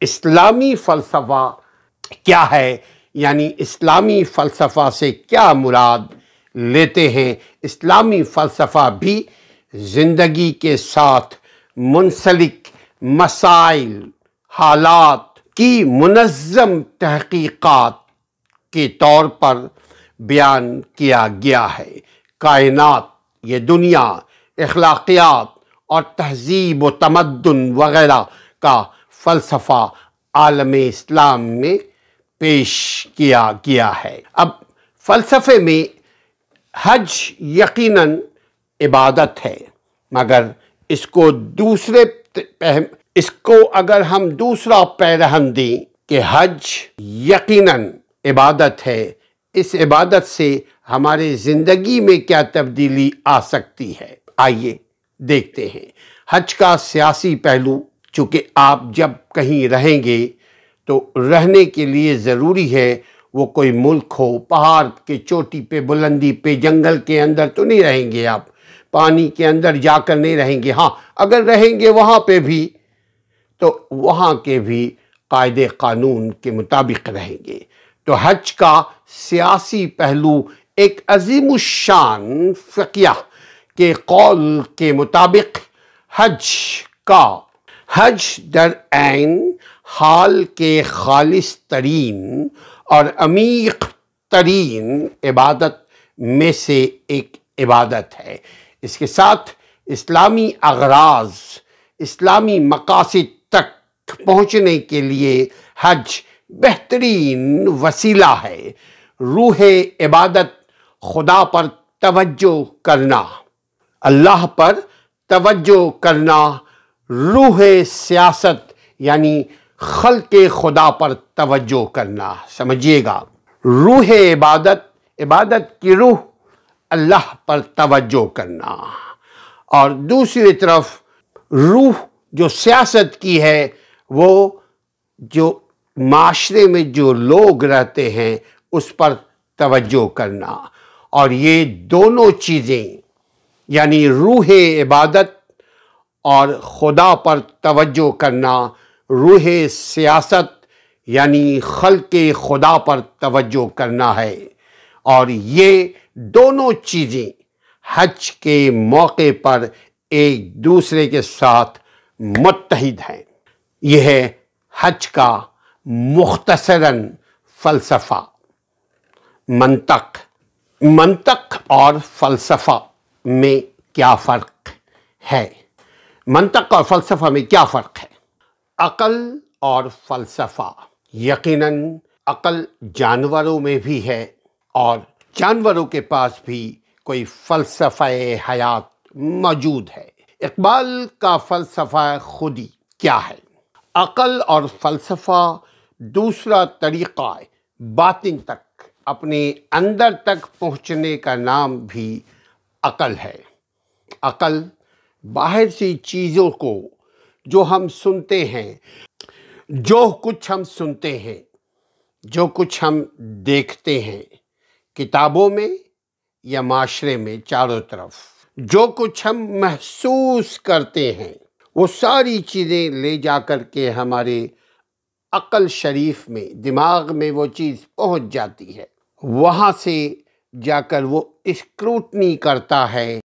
اسلامی فلسفہ کیا ہے، یعنی اسلامی فلسفہ سے کیا مراد لیتے ہیں۔ اسلامی فلسفہ بھی زندگی کے ساتھ منسلک مسائل، حالات کی منظم تحقیقات کے طور پر بیان کیا گیا ہے۔ کائنات، یہ دنیا، اخلاقیات اور تہذیب و تمدن وغیرہ کا فلسفہ عالم اسلام میں پیش کیا گیا ہے۔ اب فلسفے میں حج یقیناً عبادت ہے، مگر اس کو اگر ہم دوسرا پیرہن دیں کہ حج یقیناً عبادت ہے، اس عبادت سے ہمارے زندگی میں کیا تبدیلی آ سکتی ہے، آئیے دیکھتے ہیں۔ حج کا سیاسی پہلو، چونکہ آپ جب کہیں رہیں گے تو رہنے کے لیے ضروری ہے وہ کوئی ملک ہو، پہاڑ کے چوٹی پہ، بلندی پہ، جنگل کے اندر تو نہیں رہیں گے آپ، پانی کے اندر جا کر نہیں رہیں گے۔ ہاں، اگر رہیں گے وہاں پہ بھی تو وہاں کے بھی قاعدے قانون کے مطابق رہیں گے۔ تو حج کا سیاسی پہلو ایک عظیم الشان فقیہ کے قول کے مطابق حج در عین حال کے خالص ترین اور عمیق ترین عبادت میں سے ایک عبادت ہے۔ اس کے ساتھ اسلامی اغراض، اسلامی مقاصد تک پہنچنے کے لیے حج بہترین وسیلہ ہے۔ روح عبادت خدا پر توجہ کرنا، اللہ پر توجہ کرنا، روح سیاست یعنی خلق خدا پر توجہ کرنا، سمجھیے گا۔ روح عبادت کی روح اللہ پر توجہ کرنا، اور دوسری طرف روح جو سیاست کی ہے وہ جو معاشرے میں جو لوگ رہتے ہیں اس پر توجہ کرنا۔ اور یہ دونوں چیزیں یعنی روح عبادت اور خدا پر توجہ کرنا، روح سیاست یعنی خلق خدا پر توجہ کرنا ہے، اور یہ دونوں چیزیں حج کے موقع پر ایک دوسرے کے ساتھ متحد ہیں۔ یہ ہے حج کا مختصراً فلسفہ۔ منطق اور فلسفہ میں کیا فرق ہے؟ منطق اور فلسفہ میں کیا فرق ہے؟ عقل اور فلسفہ، یقیناً عقل جانوروں میں بھی ہے، اور جانوروں کے پاس بھی کوئی فلسفہ حیات موجود ہے۔ اقبال کا فلسفہ خودی کیا ہے؟ عقل اور فلسفہ دوسرا طریقہ باطن تک، اپنے اندر تک پہنچنے کا نام بھی عقل ہے۔ عقل باہر سی چیزوں کو جو ہم سنتے ہیں، جو کچھ ہم سنتے ہیں، جو کچھ ہم دیکھتے ہیں کتابوں میں یا معاشرے میں چاروں طرف، جو کچھ ہم محسوس کرتے ہیں، وہ ساری چیزیں لے جا کر کے ہمارے عقل شریف میں، دماغ میں وہ چیز پہنچ جاتی ہے۔ وہاں سے جا کر وہ اسکروٹنی کرتا ہے